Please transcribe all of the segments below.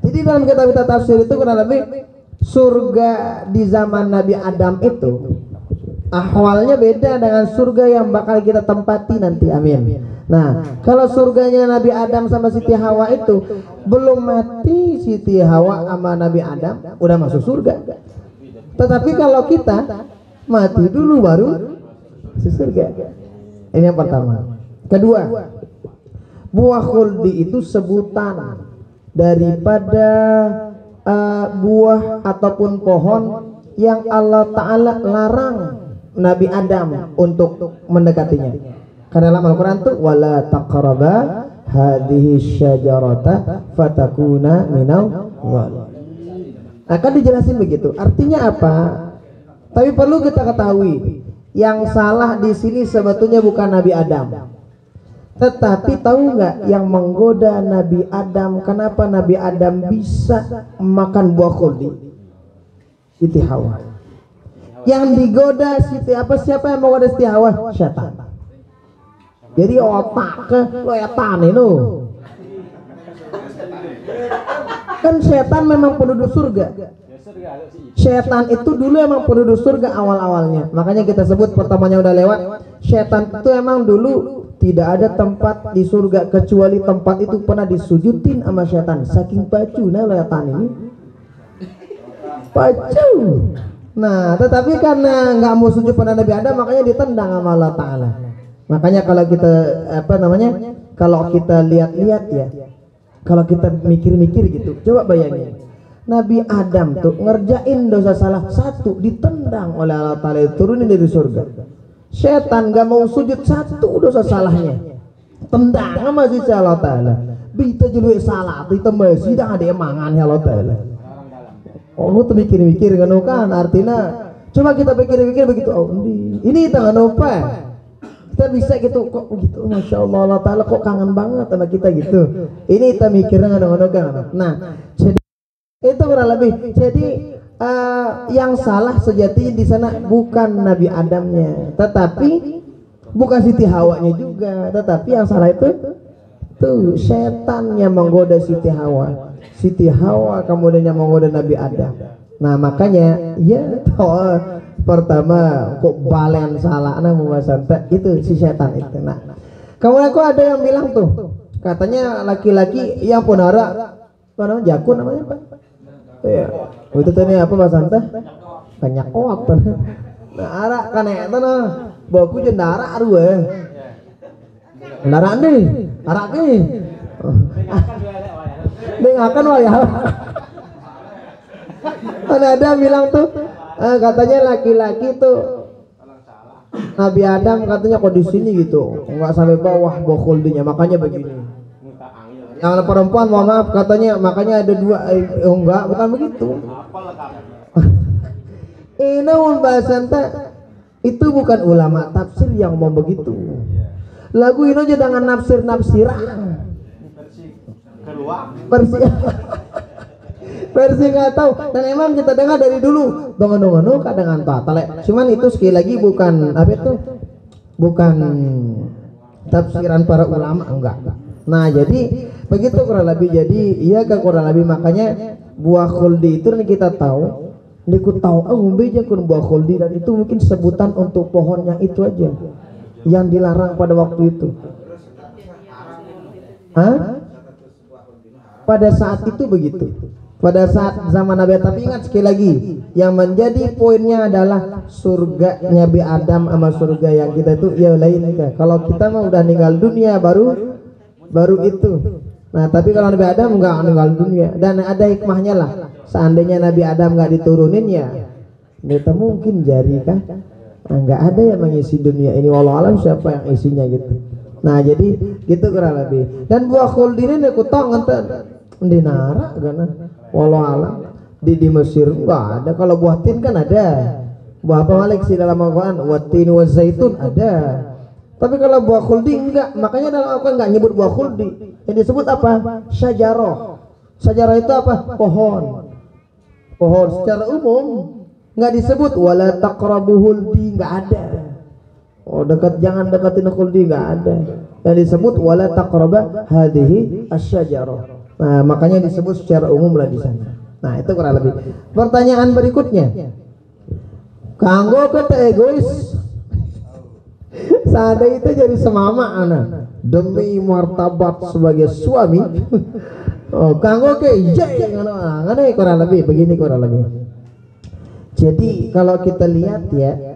Jadi dalam kitab-kitab tafsir itu kurang lebih surga di zaman Nabi Adam itu ahwalnya beda dengan surga yang bakal kita tempati nanti. Amin. Nah, kalau surganya Nabi Adam sama Siti Hawa itu belum mati, Siti Hawa sama Nabi Adam udah masuk surga. Tetapi kalau kita mati dulu baru masuk surga. Ini yang pertama. Kedua, buah khuldi itu sebutan daripada buah ataupun pohon yang Allah Ta'ala larang Nabi Adam untuk mendekatinya. Karena dalam Al-Quran tuh wala taqraba hadhihi syajarata fatakuna minal zalimin. Akan dijelasin begitu. Artinya apa? Tapi perlu kita ketahui, yang salah di sini sebetulnya bukan Nabi Adam. Tetapi tahu nggak yang menggoda Nabi Adam? Kenapa Nabi Adam bisa makan buah khuldi? Siti Hawa. Yang digoda Siti apa? Siapa yang menggoda Siti Hawa? Syaitan. Jadi otak ke setan itu. Kan setan memang penduduk surga. Setan itu dulu emang penduduk surga awal-awalnya. Makanya kita sebut pertamanya udah lewat. Setan itu emang dulu tidak ada tempat di surga kecuali tempat itu pernah disujudin sama setan. Saking pacunya setan ini. Pacu. Nah, tetapi karena nggak mau sujud pada Nabi Adam, makanya ditendang sama Allah Ta'ala. Makanya kalau kita kalau kita lihat-lihat ya, kalau kita mikir-mikir gitu, coba bayangin Nabi Adam tuh ngerjain dosa salah satu ditendang oleh Allah Ta'ala, turunin dari surga. Setan gak mau sujud satu dosa salahnya tendang sama si Allah Ta'ala. Bita jeluk salah itu masih dah ada emangan ya Allah Ta'ala. Oh lu tuh mikir-mikir kan artinya coba kita pikir-pikir begitu. Oh ini tangan apa? Kita bisa gitu kok begitu, Masya Allah, Allah Ta'ala kok kangen banget sama kita gitu. Ini kita mikirnya kan. Nah, jadi itu kurang lebih. Jadi yang salah sejatinya di sana bukan Nabi Adamnya, tetapi bukan Siti Hawanya juga, tetapi yang salah itu tuh setan yang menggoda Siti Hawa. Siti Hawa kemudian yang menggoda Nabi Adam. Nah makanya ya pertama kok balen salah santai itu si setan itu. Nah kemudian kok ada yang bilang tuh katanya laki-laki yang ponara apa namanya jakun namanya apa ya itu tadi apa bahasa santai banyak oak tuh. Nah arak kan itu nah baku jendara aduh kendaraan nih arak nih dengarkan wali ada bilang tuh katanya laki-laki tuh Nabi Adam katanya kok di sini gitu nggak sampai bawah bokuldinya makanya begini. Yang perempuan mohon maaf katanya makanya ada dua enggak bukan begitu. Ini pembahasan itu bukan ulama tafsir yang mau begitu. Lagu ini aja dengan nafsir-nafsiran. Versi nggak tahu dan emang kita dengar dari dulu dongan-dongan kadang tale. Cuman itu sekali lagi bukan apa itu bukan tafsiran para ulama enggak. Nah jadi begitu kurang lebih. Jadi iya kan kurang lebih makanya buah khuldi itu kita tahu niku tahu beja kun buah khuldi dan itu mungkin sebutan untuk pohonnya itu aja yang dilarang pada waktu itu. Pada saat itu begitu. Pada saat zaman Nabi, tapi ingat sekali lagi yang menjadi poinnya adalah surga Nabi Adam sama surga yang kita itu ya lain. Kalau kita mah udah meninggal dunia baru itu. Nah tapi kalau Nabi Adam enggak meninggal dunia dan ada hikmahnya lah. Seandainya Nabi Adam nggak diturunin ya kita mungkin jari kan nggak ada yang mengisi dunia ini walau alam siapa yang isinya gitu. Nah jadi gitu kurang lebih. Dan buah khuldi ini aku tahu di Nara karena walau alam di Mesir enggak ada. Kalau buah tin kan ada. Buah apa Malik sih dalam Al-Quran? Watin wa zaitun ada. Tapi kalau buah khuldi enggak. Makanya dalam Al-Quran enggak nyebut buah khuldi. Yang disebut apa? Syajarah. Syajarah itu apa? Pohon. Pohon secara umum enggak disebut wala taqrabuhul di, enggak ada. Oh dekat jangan deketin khuldi enggak ada. yang disebut wala taqraba hadhihi asyajarah. Nah, makanya disebut secara umum lah di sana. Nah, itu kurang lebih. Pertanyaan berikutnya. Kanggo kata egois. Sada itu jadi semama anak demi martabat sebagai suami. Oh, kanggo ke iya ngono kurang lebih begini kurang lebih. Jadi kalau kita lihat ya,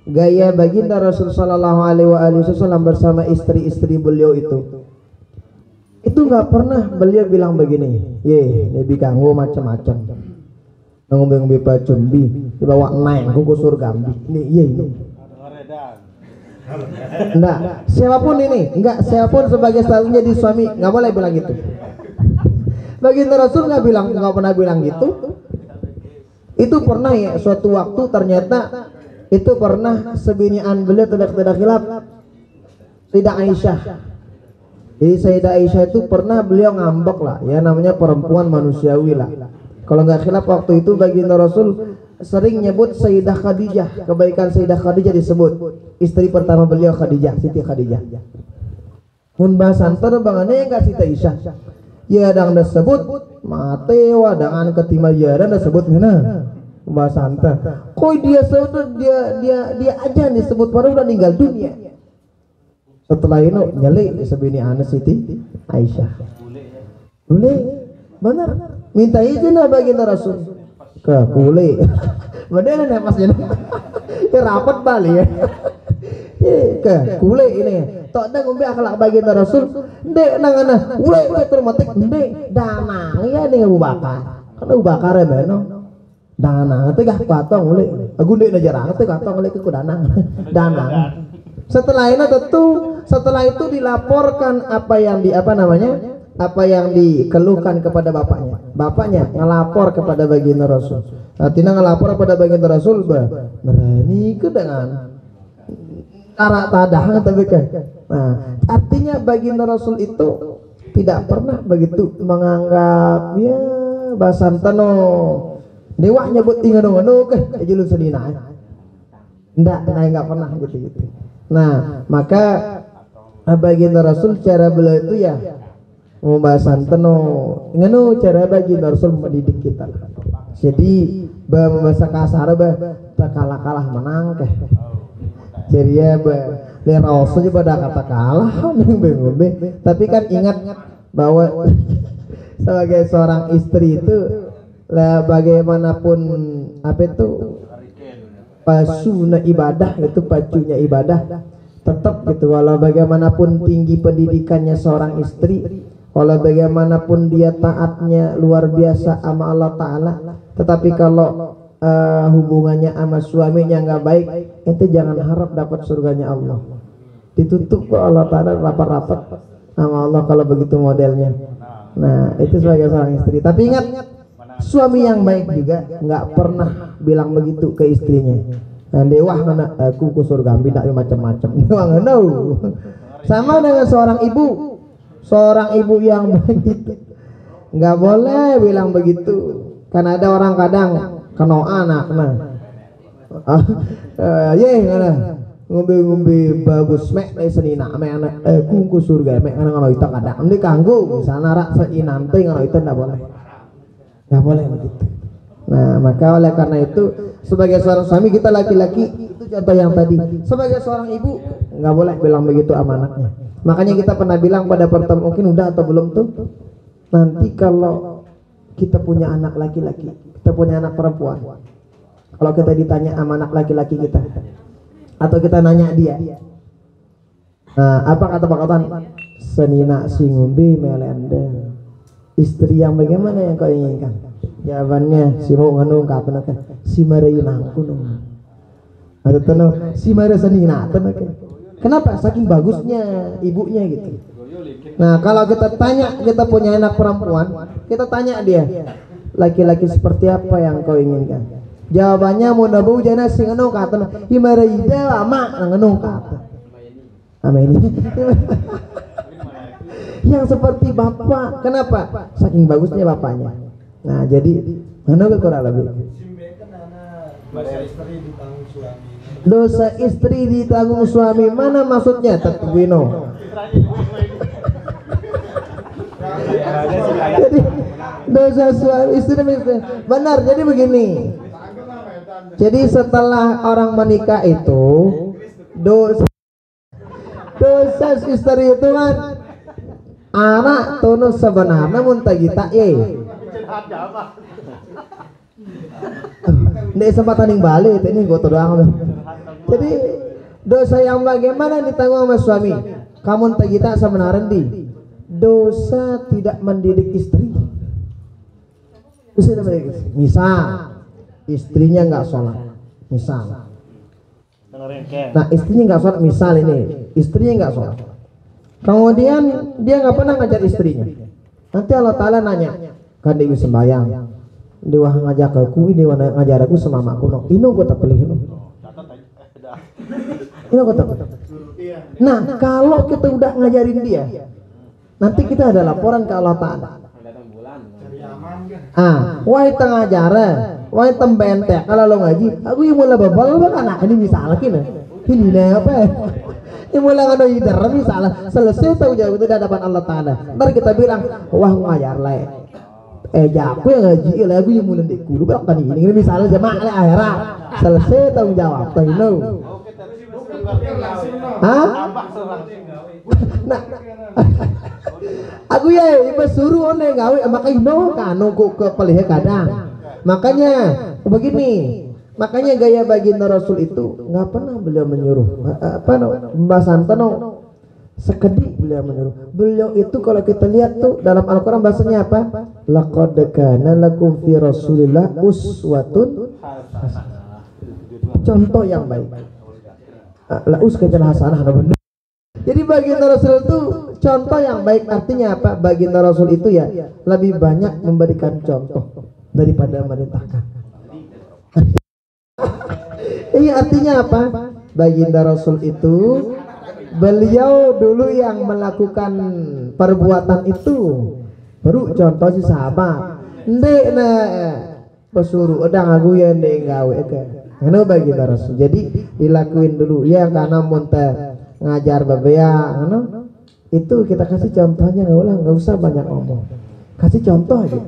gaya baginda Rasul sallallahu alaihi wasallam bersama istri-istri beliau itu nggak pernah beliau bilang begini, ye nabi kanggo macam-macam ngombe-ngombe pacumbi dibawa naik ke surga ini iya ini enggak siapapun ini enggak siapapun sebagai statusnya di suami nggak boleh bilang gitu. Baginda Rasul nggak pernah bilang gitu. Itu pernah ya suatu waktu ternyata itu pernah sebinian beliau tidak khilaf Sayyidah Aisyah. Jadi Sayyidah Aisyah itu pernah beliau ngambek lah ya, namanya perempuan manusiawi lah. Kalau nggak khilaf waktu itu baginda Rasul sering nyebut Sayyidah Khadijah, kebaikan Sayyidah Khadijah disebut. Istri pertama beliau Khadijah, Siti Khadijah. Mun bahasan terbangane enggak Siti Aisyah. Ya dang disebut mate wadangan ketimal jaran disebut ngena. Bahasan teh. Koi dia aja disebut baru udah meninggal dunia. Setelah itu nyali sebini anak Siti Aisyah. Boleh, benar. Minta izin lah baginda Rasul. Ke kule. Bener nih pas jadi. Ya rapat balik ya. Ke kule ini. Tok dah ngombe akhlak baginda Rasul. Ndek nangana. Ule termatik ndek danang ya nih Abu Bakar. Karena Abu Bakar ya beno. Danang teh gah patong ule. Aku ndek najarang teh katong ule ke danang. Danang. Setelah itu dilaporkan apa yang dikeluhkan kepada bapaknya. Bapaknya ngelapor kepada baginda Rasul. Artinya ngelapor kepada baginda Rasul ini ke dengan cara tadah tapi kan. Nah, artinya baginda Rasul itu tidak pernah begitu menganggap ya bahasan tano dewa nyebut ingano ke julun sedina. Enggak pernah gitu. Nah, maka baginda Rasul cara beliau itu ya membahasan teno nganu cara baginda Rasul mendidik kita. Jadi bahasa kasar kalah menang keh. Jadi ya le Rasul pada kata kalah ngombe. Tapi kan ingat bahwa sebagai seorang istri itu lah bagaimanapun apa itu pasuna ibadah itu pacunya ibadah tetap gitu, walau bagaimanapun tinggi pendidikannya seorang istri, walau bagaimanapun dia taatnya luar biasa sama Allah Ta'ala, tetapi kalau hubungannya sama suaminya nggak baik, itu jangan harap dapat surganya Allah. Ditutup ke Allah Ta'ala rapat-rapat sama Allah kalau begitu modelnya. Nah itu sebagai seorang istri. Tapi ingat, suami yang baik juga nggak pernah bilang begitu ke istrinya. Nah, dewa mana aku ke surga tidak macam-macam. Sama dengan seorang ibu yang baik itu nggak boleh bilang begitu. Karena ada orang kadang kena anak ngombe bagus mek senina mek anak ku surga mek anak ngono itu kadang ini kanggo misalnya rak seinante ngono itu nggak boleh begitu. Nah maka oleh karena itu sebagai seorang suami kita laki-laki itu contoh yang tadi, sebagai seorang ibu nggak boleh bilang begitu sama anaknya. Makanya kita pernah bilang pada pertemuan, mungkin udah atau belum tuh, nanti kalau kita punya anak laki-laki, kita punya anak perempuan, kalau kita ditanya sama anak laki-laki kita atau kita nanya dia, nah apa kata-kata senina singumbi melende, istri yang bagaimana yang kau inginkan? Jawabannya si mau nganu katana kan si marayu nangku no. Ada tano si mara senina tano kan. Kenapa? Saking bagusnya ibunya gitu. Nah, kalau kita tanya, kita punya anak perempuan, kita tanya dia, laki-laki seperti apa yang kau inginkan? Jawabannya mudah bujana sing nganu katana si marayu lama nganu kata. Amin. Yang seperti bapak. Kenapa? Saking bagusnya bapaknya. Nah jadi mana kurang lebih Dosa istri ditanggung suami, mana maksudnya Tatwino? Jadi dosa suami istri benar. Jadi begini. Jadi setelah orang menikah itu dosa istri itu kan anak tono sebenarnya muntah kita ini kesempatan yang balik ini gue doang. Jadi dosa yang bagaimana ditanggung sama suami? Kamu entah kita sebenarnya di dosa tidak mendidik istri. Misal istrinya nggak sholat, misal. Nah istrinya nggak sholat, misal ini istrinya nggak sholat. Kemudian dia nggak pernah ngajar istrinya. Nanti Allah Taala nanya, kan dewi sembayang, dewa ngajak aku, dewa ngajar aku sama mamaku. No, ini gue tak pilih. Ini gue tak. Nah kalau kita udah ngajarin dia, nanti kita ada laporan ke Allah Taala. Wahai tengah jara, wahai tembente, kalau lo ngaji, aku yang mulai babal anak ini misalnya ini apa? Yang mulai ngono hider misalnya selesai tahu jauh itu di hadapan Allah Taala. Ntar kita bilang, wah ngajar lah. Aku yang ngaji lah, aku yang mulai dek kudu belakang ini misalnya jemaah lah akhirat selesai tanggung jawab tahu no. Nah, aku ya ibu suruh one gawe makanya no kanu ke pelih kadang. Makanya begini. Makanya gaya baginda Rasul itu nggak pernah beliau menyuruh pembahasan sekedip beliau menyuruh. Beliau itu kalau kita lihat tuh dalam Al-Quran bahasanya apa? Laqad kana lakum fi Rasulillah uswatun hasanah. Contoh yang baik. La uswatun hasanah. Jadi baginda Rasul itu contoh yang baik, artinya apa? Baginda Rasul itu ya lebih banyak memberikan contoh daripada memerintahkan. Iya artinya apa? Baginda Rasul itu beliau dulu yang melakukan perbuatan itu, baru contoh si sahabat. Ndek na pesuruh udah ngaku ya ndek gawe ke. Karena baginda Rasul. Jadi dilakuin dulu ya karena muntah ngajar babea, itu kita kasih contohnya nggak usah banyak ngomong. Kasih contoh aja.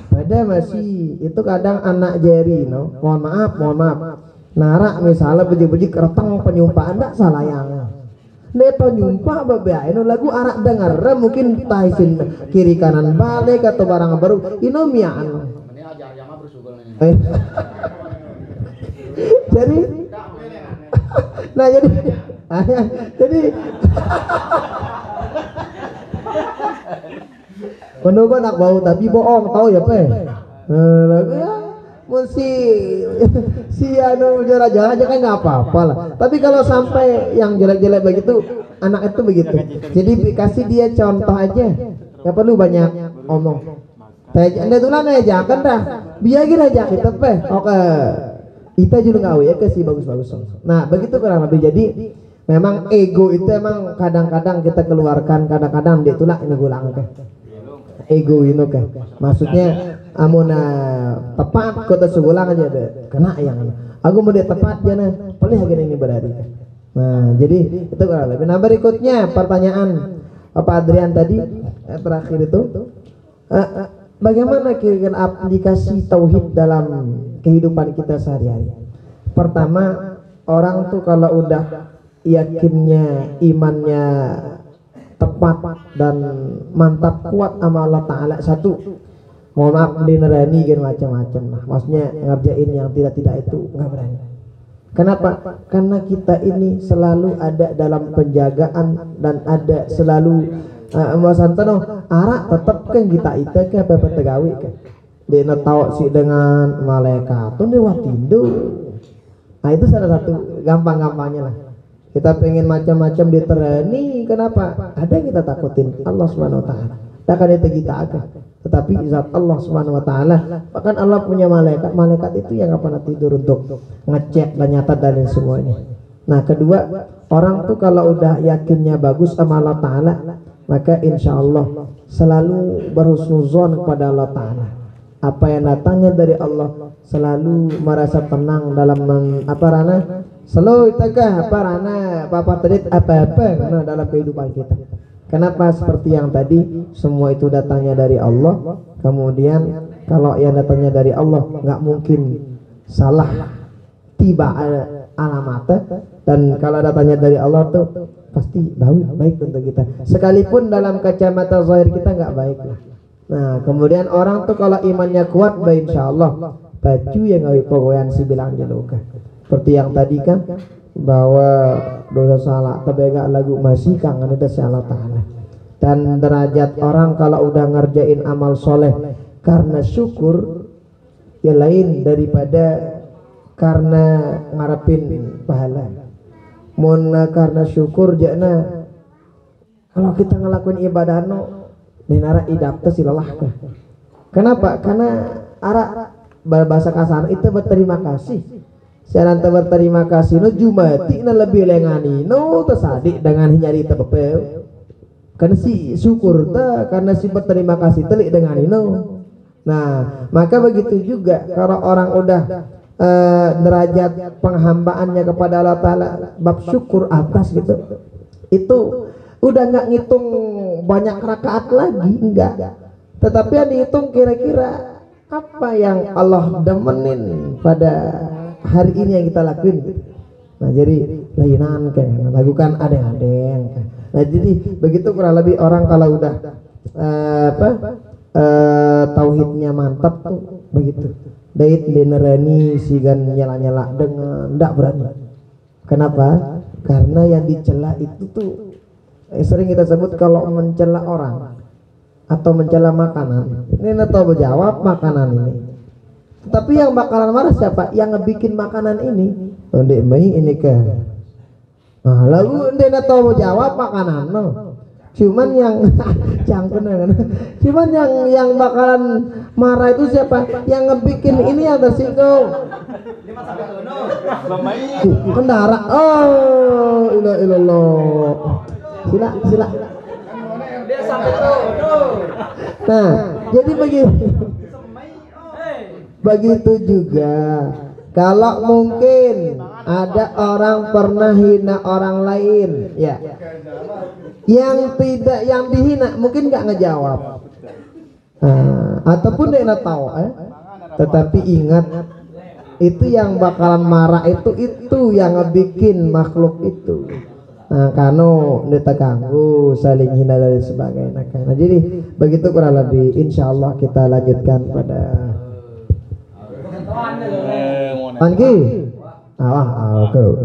Pada masih itu kadang anak Jerry, mohon maaf. Narak misalnya beji-beji keretang penyumpaan tak salah yang. Nih penyumpah babea ini lagu arak dengar mungkin taisin kiri kanan balik atau barang baru inomian. Jadi, nah jadi menurut anak bau tapi bohong tahu ya pe. Si anu jalan-jalan aja kan nggak apa-apa lah. Tapi kalau sampai yang jelek-jelek begitu, anak itu begitu. Jadi kasih dia contoh aja. Nggak perlu banyak omong. Anda tulang aja kan dah. Biarin aja kita pe. Oke. Kita juga nggak ya ke si bagus-bagus. Nah begitu kurang lebih. Jadi memang ego itu emang kadang-kadang kita keluarkan, kadang-kadang dia tulang ini gulang ke. Ego ini kan maksudnya amuna tepat kota segulang aja deh kena yang aku mau dia tepat jana paling lagi ini berarti. Nah jadi itu kalau lebih. Nah berikutnya pertanyaan Pak Adrian tadi terakhir itu bagaimana kira-kira aplikasi tauhid dalam kehidupan kita sehari-hari. Pertama orang tuh kalau udah yakinnya imannya tepat dan mantap kuat sama Allah Ta'ala satu, mohon maaf dinerani gitu macam-macam lah, maksudnya ngerjain yang tidak itu nggak berani. Kenapa? Karena kita ini selalu ada dalam penjagaan dan ada selalu masantano arak tetap kan kita itu ke apa tegawi kan dia tahu sih dengan malaikat tuh dewa tindu. Nah itu salah satu gampang-gampangnya lah. Kita pengen macam-macam diterani, kenapa? Ada yang kita takutin Allah Subhanahu Wa Taala. Takkan itu kita akan. Tetapi zat Allah Subhanahu Wa Taala, bahkan Allah punya malaikat. Malaikat itu yang nggak pernah tidur untuk ngecek dan nyatat dan semuanya. Nah kedua, orang tuh kalau udah yakinnya bagus sama Allah Taala, maka insya Allah selalu berhusnuzon kepada Allah Taala. apa yang datangnya dari Allah selalu merasa tenang dalam selalu itakah apa tadi apa dalam kehidupan kita. Kenapa? Seperti yang tadi, semua itu datangnya dari Allah. Kemudian kalau yang datangnya dari Allah nggak mungkin salah tiba alamatnya, dan kalau datangnya dari Allah tuh pasti baik untuk kita, sekalipun dalam kacamata zahir kita nggak baik lah. Nah kemudian orang tuh kalau imannya kuat, insya Allah baju yang nggak pokoknya si bilang jeluka. Seperti yang tadi kan, bahwa dosa salah tebega lagu masih kangen itu Allah Ta'ala. Dan derajat orang kalau udah ngerjain amal soleh karena syukur ya lain daripada karena ngarepin pahala. Mona karena syukur jana kalau kita ngelakuin ibadah no dinara idapta silalah. Kenapa? Karena arah bahasa kasar itu berterima kasih. Saya berterima kasih no jumati na lebih lengani no tersadik dengan nyari tebepel. Karena si syukur ta, karena si berterima kasih telik dengan no. Nah maka begitu juga kalau orang udah derajat penghambaannya kepada Allah Ta'ala bab syukur atas gitu, itu udah nggak ngitung banyak rakaat lagi, enggak, tetapi yang dihitung kira-kira apa yang Allah demenin pada hari ini yang kita lakuin. Nah jadi lainan kan lakukan adeng-adeng kan. Nah jadi begitu kurang lebih orang kalau udah tauhidnya mantap tuh begitu. Dait dinerani sigan nyala-nyala dengan ndak berani. Kenapa? Karena yang dicela itu tuh sering kita sebut kalau mencela orang atau mencela makanan. Ini tahu jawab makanan ini. Tapi yang bakalan marah siapa? Yang ngebikin makanan ini. Ndek mei ini kan. Nah, lalu ndek tahu jawab makanan no. Cuman yang cuman yang bakalan marah itu siapa? Yang ngebikin ini yang tersinggung. Kendara. Oh, ilallah. Sila. Dia sampai tuh. Nah, jadi begitu juga kalau mungkin ada orang pernah hina orang lain, ya. Yang dihina mungkin nggak ngejawab, ataupun dia nggak tahu, tetapi ingat itu yang bakalan marah itu yang ngebikin makhluk itu. Nah, kano kita ganggu saling hina dan sebagainya. Nah, jadi begitu kurang lebih. Insya Allah kita lanjutkan pada Anggi.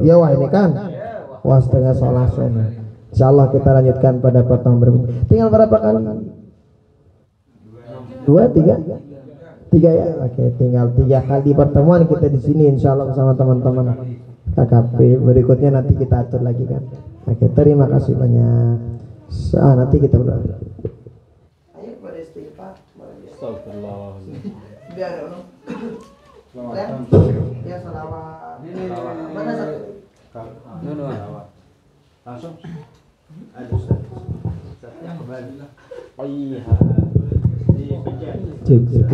Ya wah ini kan was setengah sholat sana. Insyaallah kita lanjutkan pada pertemuan berikutnya. Tinggal berapa kali? 2, 3 ya. Oke, tinggal 3 kali pertemuan kita di sini insyaallah bersama teman-teman KKP. Berikutnya nanti kita atur lagi kan. Oke, terima kasih banyak. Nanti kita udah. Ayo pada istighfar. Astagfirullah. Biar ya salawat. Mana satu? Langsung. Aduh, yang kembali. Oh iya. Cek dia.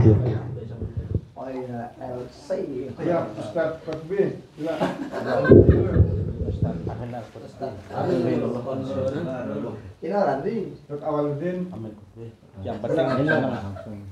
Oh iya, LC. Ya, Ustaz Fatbi. Ya. Ustaz Ahmad Ustaz. Ini Randi. Dok Awaludin. Yang penting ini langsung.